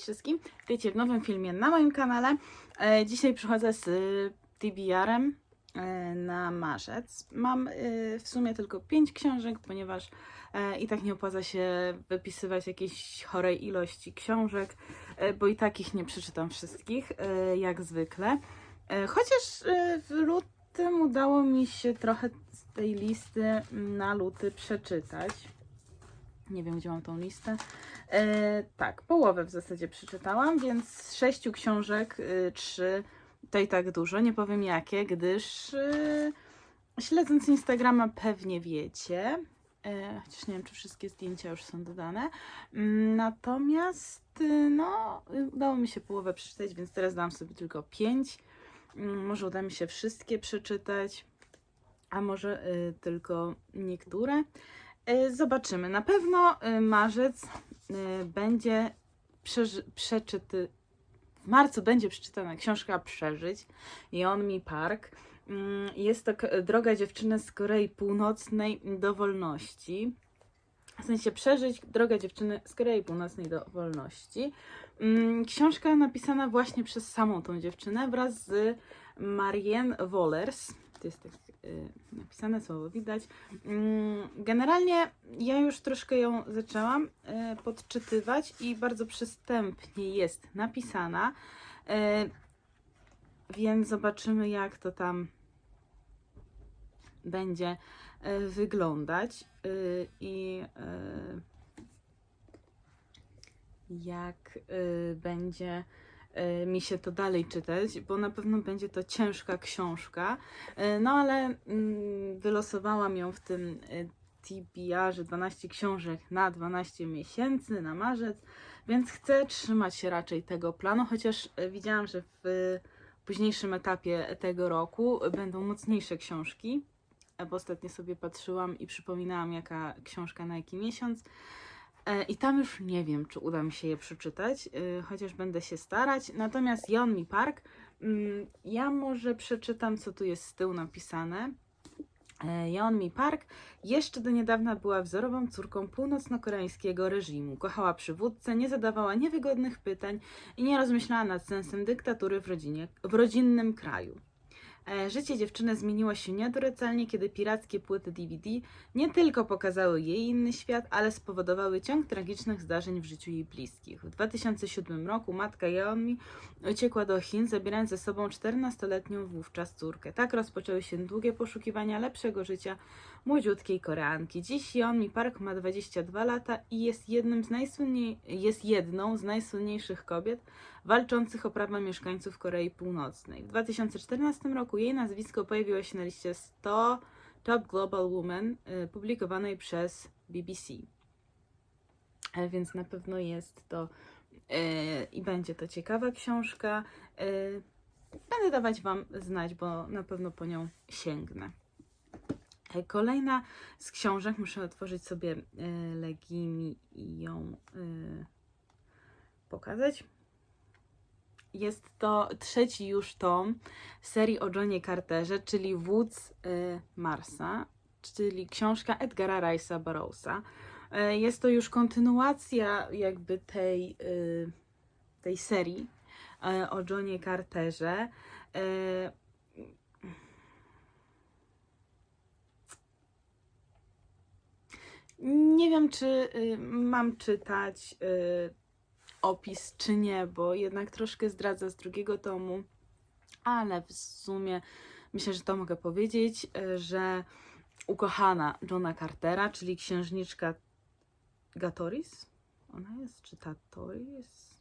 wszystkim. Wiecie, w nowym filmie na moim kanale. Dzisiaj przychodzę z TBR-em na marzec. Mam w sumie tylko 5 książek, ponieważ i tak nie opłaca się wypisywać jakiejś chorej ilości książek, bo i tak ich nie przeczytam wszystkich, jak zwykle. Chociaż w lutym udało mi się trochę z tej listy na luty przeczytać. Nie wiem, gdzie mam tą listę. Tak, połowę w zasadzie przeczytałam, więc z 6 książek 3 to i tak dużo. Nie powiem jakie, gdyż śledząc Instagrama pewnie wiecie. Chociaż nie wiem, czy wszystkie zdjęcia już są dodane. Natomiast no, udało mi się połowę przeczytać, więc teraz dam sobie tylko 5. Może uda mi się wszystkie przeczytać, a może tylko niektóre. Zobaczymy. Na pewno marzec będzie przeczyty. W marcu będzie przeczytana książka Przeżyć Yeonmi Park. Jest to droga dziewczyny z Korei Północnej do wolności. W sensie Przeżyć droga dziewczyny z Korei Północnej do wolności. Książka napisana właśnie przez samą tą dziewczynę wraz z Marianne Wollers. To jest tak napisane, słowo widać. Generalnie ja już troszkę ją zaczęłam podczytywać i bardzo przystępnie jest napisana. Więc zobaczymy, jak to tam będzie wyglądać i jak będzie mi się to dalej czytać, bo na pewno będzie to ciężka książka, no ale wylosowałam ją w tym TBR-ze 12 książek na 12 miesięcy, na marzec, więc chcę trzymać się raczej tego planu, chociaż widziałam, że w późniejszym etapie tego roku będą mocniejsze książki, bo ostatnio sobie patrzyłam i przypominałam, jaka książka na jaki miesiąc. I tam już nie wiem, czy uda mi się je przeczytać, chociaż będę się starać. Natomiast Yeonmi Park, ja może przeczytam, co tu jest z tyłu napisane. Yeonmi Park jeszcze do niedawna była wzorową córką północno-koreańskiego reżimu. Kochała przywódcę, nie zadawała niewygodnych pytań i nie rozmyślała nad sensem dyktatury w rodzinnym kraju. Życie dziewczyny zmieniło się nieodwracalnie, kiedy pirackie płyty DVD nie tylko pokazały jej inny świat, ale spowodowały ciąg tragicznych zdarzeń w życiu jej bliskich. W 2007 roku matka Yeonmi uciekła do Chin, zabierając ze sobą 14-letnią wówczas córkę. Tak rozpoczęły się długie poszukiwania lepszego życia młodziutkiej Koreanki. Dziś Yeonmi Park ma 22 lata i jest jedną z najsłynniejszych kobiet walczących o prawa mieszkańców Korei Północnej. W 2014 roku jej nazwisko pojawiło się na liście 100 Top Global Women publikowanej przez BBC. Więc na pewno jest to i będzie to ciekawa książka. Będę dawać Wam znać, bo na pewno po nią sięgnę. Kolejna z książek, muszę otworzyć sobie Legimi i ją pokazać. Jest to trzeci już tom serii o Johnie Carterze, czyli Wódz Marsa, czyli książka Edgara Rice'a Burroughsa. Jest to już kontynuacja jakby tej serii o Johnie Carterze. Nie wiem, czy mam czytać opis, czy nie, bo jednak troszkę zdradza z drugiego tomu, ale w sumie myślę, że to mogę powiedzieć, że ukochana Johna Cartera, czyli księżniczka Gatoris, ona jest, czy Tatoris?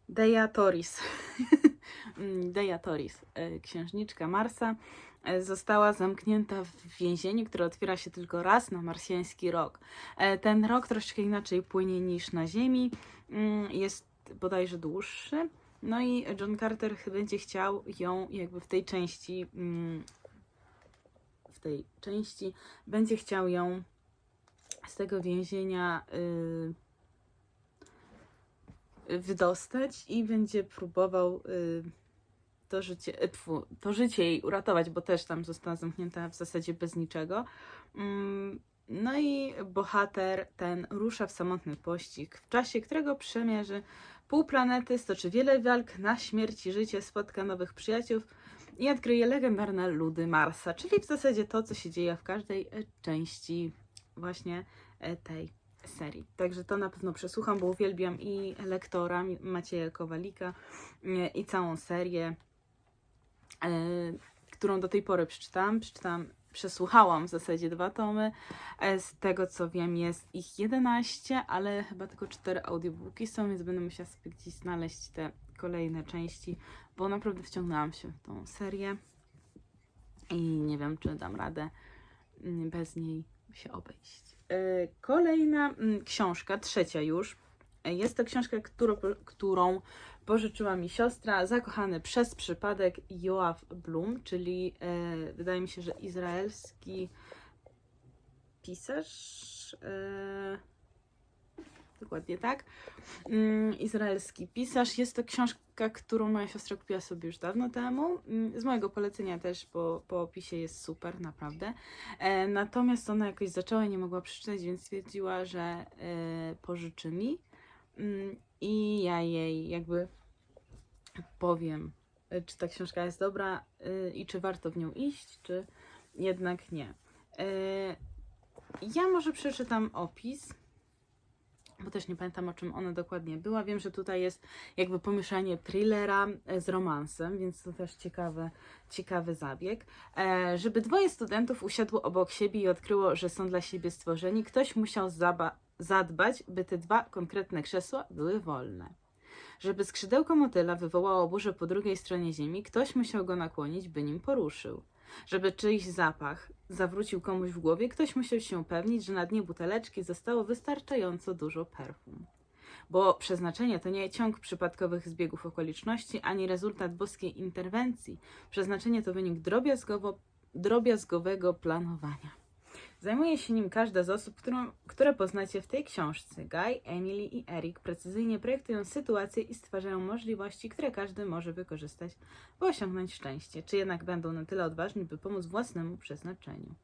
Deja Toris. Deja Toris, księżniczka Marsa, została zamknięta w więzieniu, które otwiera się tylko raz na marsjański rok. Ten rok troszeczkę inaczej płynie niż na Ziemi, jest bodajże dłuższy. No i John Carter będzie chciał ją jakby w tej części będzie chciał ją z tego więzienia wydostać i będzie próbował to życie jej uratować, bo też tam została zamknięta w zasadzie bez niczego. No i bohater ten rusza w samotny pościg, w czasie którego przemierzy pół planety, stoczy wiele walk na śmierć i życie, spotka nowych przyjaciół i odkryje legendarne ludy Marsa, czyli w zasadzie to, co się dzieje w każdej części właśnie tej serii. Także to na pewno przesłucham, bo uwielbiam i lektora Macieja Kowalika i całą serię, którą do tej pory przeczytałam. Przesłuchałam w zasadzie 2 tomy. Z tego co wiem jest ich 11, ale chyba tylko 4 audiobooki są, więc będę musiała sobie gdzieś znaleźć te kolejne części, bo naprawdę wciągnęłam się w tą serię i nie wiem, czy dam radę bez niej się obejść. Kolejna książka, 3. już. Jest to książka, którą pożyczyła mi siostra, Zakochany przez przypadek, Joaf Blum, czyli wydaje mi się, że izraelski pisarz. Dokładnie tak. Izraelski pisarz. Jest to książka, którą moja siostra kupiła sobie już dawno temu. Z mojego polecenia też, bo po opisie jest super, naprawdę. Natomiast ona jakoś zaczęła i nie mogła przeczytać, więc stwierdziła, że pożyczy mi. I ja jej jakby powiem, czy ta książka jest dobra i czy warto w nią iść, czy jednak nie. Ja może przeczytam opis, bo też nie pamiętam, o czym ona dokładnie była. Wiem, że tutaj jest jakby pomieszanie thrillera z romansem, więc to też ciekawy zabieg. Żeby 2 studentów usiadło obok siebie i odkryło, że są dla siebie stworzeni, ktoś musiał zadbać, by te 2 konkretne krzesła były wolne. Żeby skrzydełko motyla wywołało burzę po drugiej stronie ziemi, ktoś musiał go nakłonić, by nim poruszył. Żeby czyjś zapach zawrócił komuś w głowie, ktoś musiał się upewnić, że na dnie buteleczki zostało wystarczająco dużo perfum. Bo przeznaczenie to nie ciąg przypadkowych zbiegów okoliczności, ani rezultat boskiej interwencji. Przeznaczenie to wynik drobiazgowego planowania. Zajmuje się nim każda z osób, które poznacie w tej książce. Guy, Emily i Eric precyzyjnie projektują sytuacje i stwarzają możliwości, które każdy może wykorzystać, by osiągnąć szczęście, czy jednak będą na tyle odważni, by pomóc własnemu przeznaczeniu.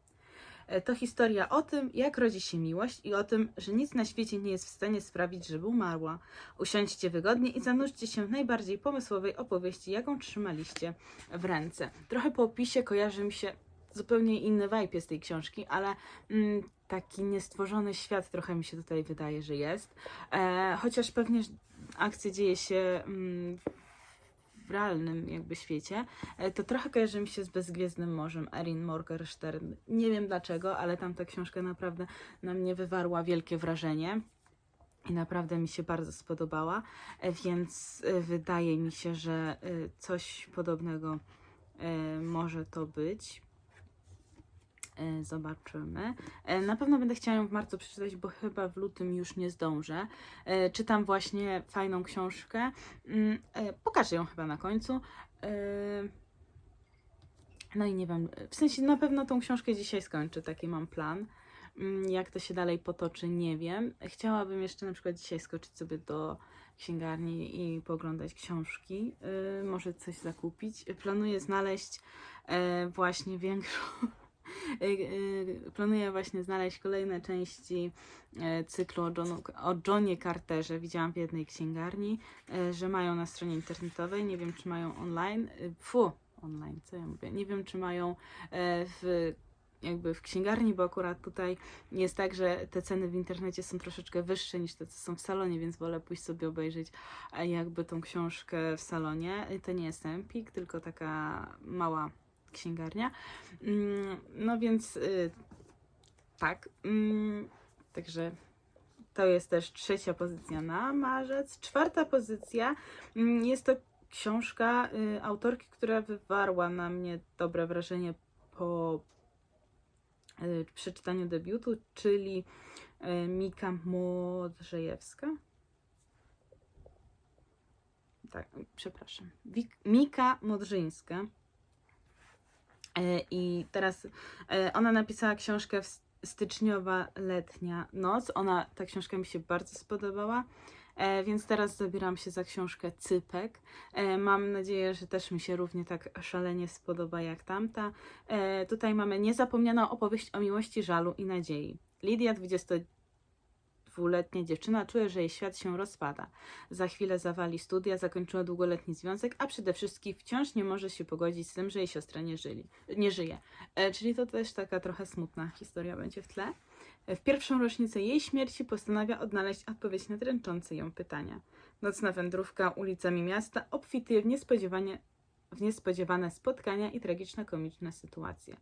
To historia o tym, jak rodzi się miłość i o tym, że nic na świecie nie jest w stanie sprawić, żeby umarła. Usiądźcie wygodnie i zanurzcie się w najbardziej pomysłowej opowieści, jaką trzymaliście w ręce. Trochę po opisie kojarzy mi się zupełnie inny vibe jest tej książki, ale taki niestworzony świat trochę mi się tutaj wydaje, że jest. Chociaż pewnie akcja dzieje się w realnym jakby świecie, to trochę kojarzy mi się z Bezgwiezdnym Morzem, Erin Morgenstern. Nie wiem dlaczego, ale tamta książka naprawdę na mnie wywarła wielkie wrażenie. I naprawdę mi się bardzo spodobała, więc wydaje mi się, że coś podobnego może to być. Zobaczymy. Na pewno będę chciała ją w marcu przeczytać, bo chyba w lutym już nie zdążę. Czytam właśnie fajną książkę. Pokażę ją chyba na końcu. No i nie wiem, w sensie na pewno tą książkę dzisiaj skończę, taki mam plan. Jak to się dalej potoczy, nie wiem. Chciałabym jeszcze na przykład dzisiaj skoczyć sobie do księgarni i pooglądać książki. Może coś zakupić. Planuję znaleźć właśnie większą... Planuję właśnie znaleźć kolejne części cyklu o Johnie Carterze. Widziałam w jednej księgarni, że mają na stronie internetowej. Nie wiem, czy mają online. Online, co ja mówię? Nie wiem, czy mają jakby w księgarni, bo akurat tutaj jest tak, że te ceny w internecie są troszeczkę wyższe niż te, co są w salonie, więc wolę pójść sobie obejrzeć jakby tą książkę w salonie. To nie jest Empik, tylko taka mała księgarnia. No więc tak. Także to jest też 3. pozycja na marzec. 4. pozycja jest to książka autorki, która wywarła na mnie dobre wrażenie po przeczytaniu debiutu, czyli Mika Modrzejewska. Tak, przepraszam. Mika Modrzyńska. I teraz ona napisała książkę Styczniowa letnia noc. Ta książka mi się bardzo spodobała, więc teraz zabieram się za książkę Cypek. Mam nadzieję, że też mi się równie tak szalenie spodoba jak tamta. Tutaj mamy niezapomnianą opowieść o miłości, żalu i nadziei. Lidia, 22-letnia dziewczyna, czuje, że jej świat się rozpada. Za chwilę zawali studia, zakończyła długoletni związek, a przede wszystkim wciąż nie może się pogodzić z tym, że jej siostra nie żyje. Czyli to też taka trochę smutna historia będzie w tle. W pierwszą rocznicę jej śmierci postanawia odnaleźć odpowiedź na dręczące ją pytania. Nocna wędrówka ulicami miasta obfituje w niespodziewane spotkania i tragiczne, komiczne sytuacje.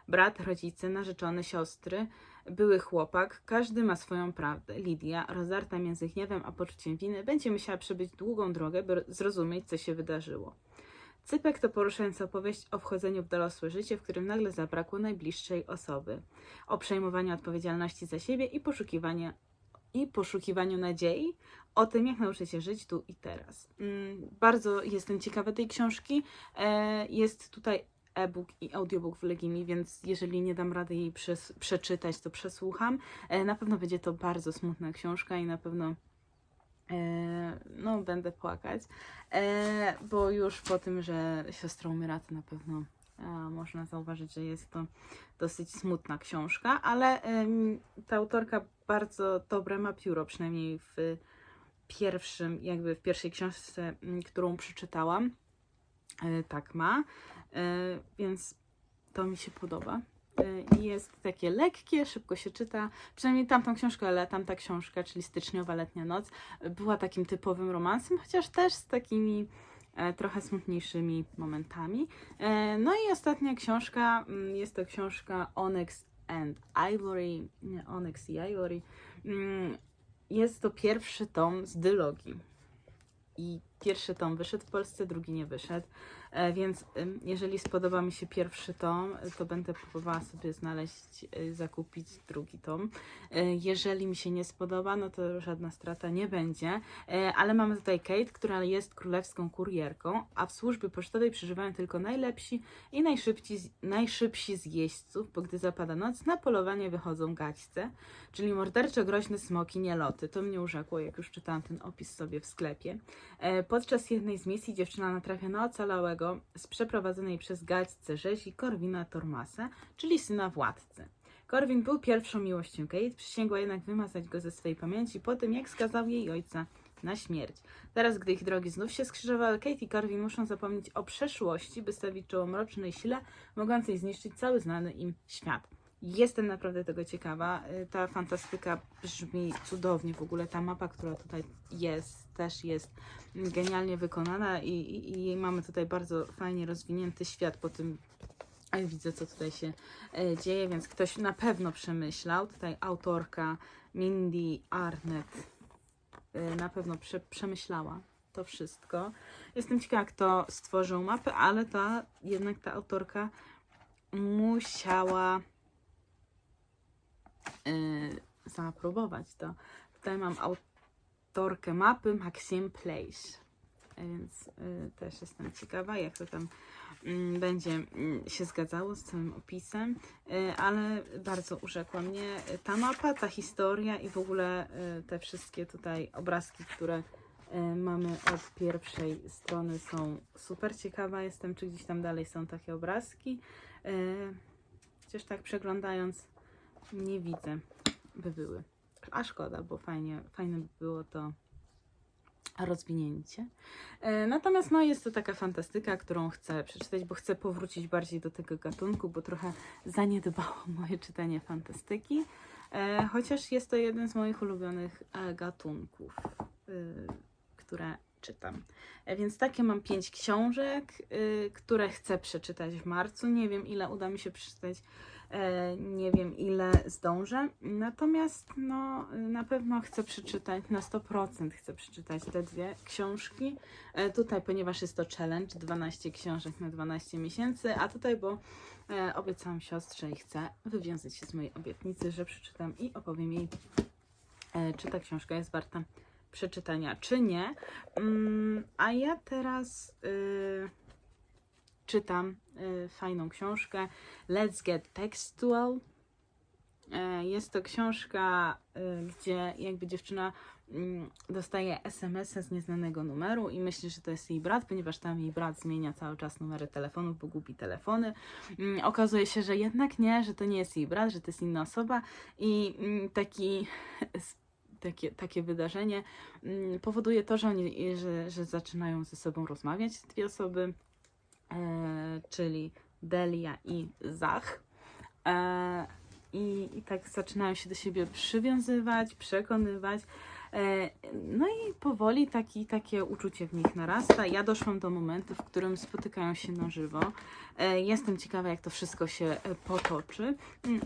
Brat, rodzice, narzeczone, siostry, były chłopak, każdy ma swoją prawdę. Lidia, rozdarta między gniewem a poczuciem winy, będzie musiała przebyć długą drogę, by zrozumieć, co się wydarzyło. Cypek to poruszająca opowieść o wchodzeniu w dorosłe życie, w którym nagle zabrakło najbliższej osoby, o przejmowaniu odpowiedzialności za siebie i poszukiwaniu nadziei, o tym, jak nauczyć się żyć tu i teraz. Bardzo jestem ciekawa tej książki. Jest tutaj e-book i audiobook w Legimi, więc jeżeli nie dam rady jej przeczytać, to przesłucham. Na pewno będzie to bardzo smutna książka i na pewno no, będę płakać, bo już po tym, że siostra umiera, to na pewno można zauważyć, że jest to dosyć smutna książka, ale ta autorka bardzo dobre ma pióro, przynajmniej w pierwszej książce, którą przeczytałam, tak ma, więc to mi się podoba. I jest takie lekkie, szybko się czyta, przynajmniej tamtą książkę, ale tamta książka, czyli Styczniowa letnia noc, była takim typowym romansem, chociaż też z takimi trochę smutniejszymi momentami. No i ostatnia książka, jest to książka Onyx i Ivory. Jest to pierwszy tom z dylogii. I pierwszy tom wyszedł w Polsce, drugi nie wyszedł, więc jeżeli spodoba mi się pierwszy tom, to będę próbowała sobie zakupić drugi tom. Jeżeli mi się nie spodoba, no to żadna strata nie będzie, ale mamy tutaj Kate, która jest królewską kurierką, a w służbie pocztowej przeżywają tylko najlepsi i najszybsi z jeźdźców, bo gdy zapada noc, na polowanie wychodzą gaćce, czyli morderczo groźne smoki, nieloty. To mnie urzekło, jak już czytałam ten opis sobie w sklepie. Podczas jednej z misji dziewczyna natrafia na ocalałego z przeprowadzonej przez gaćce rzezi Corwina Tormasa, czyli syna władcy. Corwin był pierwszą miłością Kate, przysięgła jednak wymazać go ze swej pamięci po tym, jak skazał jej ojca na śmierć. Teraz, gdy ich drogi znów się skrzyżowały, Kate i Corwin muszą zapomnieć o przeszłości, by stawić czoło mrocznej sile, mogącej zniszczyć cały znany im świat. Jestem naprawdę tego ciekawa. Ta fantastyka brzmi cudownie. W ogóle ta mapa, która tutaj jest, też jest genialnie wykonana i mamy tutaj bardzo fajnie rozwinięty świat po tym. Widzę, co tutaj się dzieje, więc ktoś na pewno przemyślał. Tutaj autorka Mindy Arnett na pewno przemyślała to wszystko. Jestem ciekawa, kto stworzył mapę, ale jednak ta autorka musiała zaaprobować to. Tutaj mam autorkę mapy Maxime Place, więc też jestem ciekawa, jak to tam będzie się zgadzało z całym opisem, ale bardzo urzekła mnie ta mapa, ta historia i w ogóle te wszystkie tutaj obrazki, które mamy od pierwszej strony, są super ciekawa. Jestem, czy gdzieś tam dalej są takie obrazki, chociaż tak przeglądając nie widzę, by były. A szkoda, bo fajne by było to rozwinięcie. Natomiast no, jest to taka fantastyka, którą chcę przeczytać, bo chcę powrócić bardziej do tego gatunku, bo trochę zaniedbało moje czytanie fantastyki. Chociaż jest to jeden z moich ulubionych gatunków, które czytam. Więc takie mam 5 książek, które chcę przeczytać w marcu. Nie wiem, ile uda mi się przeczytać. Nie wiem, ile zdążę, natomiast no, na pewno chcę przeczytać, na 100% chcę przeczytać te 2 książki. Tutaj, ponieważ jest to challenge, 12 książek na 12 miesięcy, a tutaj, bo obiecałam siostrze i chcę wywiązać się z mojej obietnicy, że przeczytam i opowiem jej, czy ta książka jest warta przeczytania, czy nie. A ja teraz czytam fajną książkę Let's Get Textual. Jest to książka, gdzie jakby dziewczyna dostaje SMS-a z nieznanego numeru i myśli, że to jest jej brat, ponieważ tam jej brat zmienia cały czas numery telefonów, bo gubi telefony. Okazuje się, że jednak nie, że to nie jest jej brat, że to jest inna osoba i takie wydarzenie powoduje to, że że zaczynają ze sobą rozmawiać dwie osoby, czyli Delia i Zach. I tak zaczynają się do siebie przywiązywać, przekonywać. No i powoli takie uczucie w nich narasta. Ja doszłam do momentu, w którym spotykają się na żywo. Jestem ciekawa, jak to wszystko się potoczy,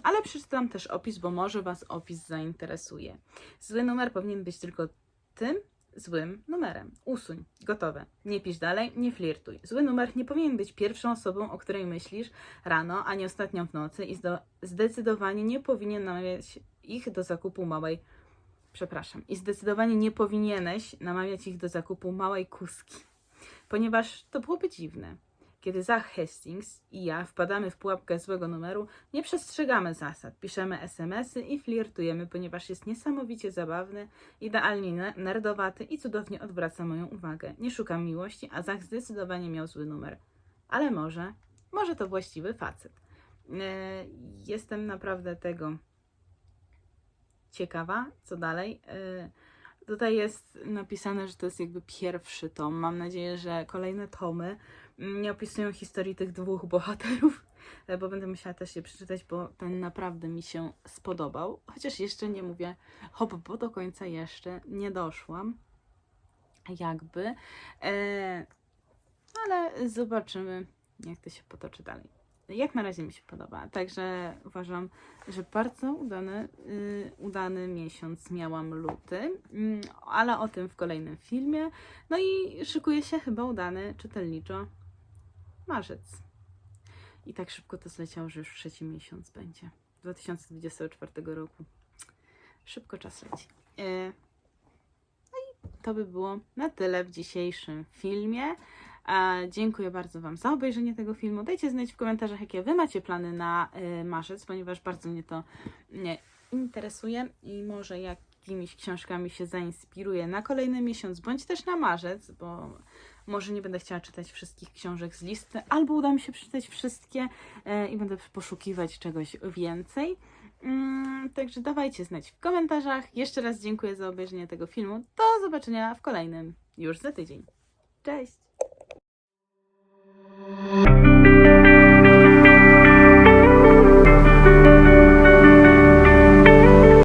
ale przeczytam też opis, bo może Was opis zainteresuje. Zły numer powinien być tylko tym złym numerem. Usuń. Gotowe. Nie pisz dalej, nie flirtuj. Zły numer nie powinien być pierwszą osobą, o której myślisz rano, a nie ostatnią w nocy i zdecydowanie nie powinien namawiać ich do zakupu małej... I zdecydowanie nie powinieneś namawiać ich do zakupu małej kuski, ponieważ to byłoby dziwne. Kiedy Zach Hastings i ja wpadamy w pułapkę złego numeru, nie przestrzegamy zasad, piszemy SMS-y i flirtujemy, ponieważ jest niesamowicie zabawny, idealnie nerdowaty i cudownie odwraca moją uwagę. Nie szukam miłości, a Zach zdecydowanie miał zły numer. Ale może to właściwy facet. Jestem naprawdę tego ciekawa, co dalej. Tutaj jest napisane, że to jest jakby pierwszy tom. Mam nadzieję, że kolejne tomy nie opisują historii tych dwóch bohaterów, bo będę musiała też je przeczytać, bo ten naprawdę mi się spodobał. Chociaż jeszcze nie mówię hop, bo do końca jeszcze nie doszłam. Jakby. Ale zobaczymy, jak to się potoczy dalej. Jak na razie mi się podoba, także uważam, że bardzo udany miesiąc miałam luty, ale o tym w kolejnym filmie. No i szykuje się chyba udany czytelniczo marzec. I tak szybko to zleciało, że już trzeci miesiąc będzie 2024 roku. Szybko czas leci. No i to by było na tyle w dzisiejszym filmie. Dziękuję bardzo Wam za obejrzenie tego filmu. Dajcie znać w komentarzach, jakie Wy macie plany na marzec, ponieważ bardzo mnie to interesuje i może jakimiś książkami się zainspiruję na kolejny miesiąc, bądź też na marzec, bo może nie będę chciała czytać wszystkich książek z listy, albo uda mi się przeczytać wszystkie i będę poszukiwać czegoś więcej. Także dawajcie znać w komentarzach. Jeszcze raz dziękuję za obejrzenie tego filmu. Do zobaczenia w kolejnym już za tydzień. Cześć!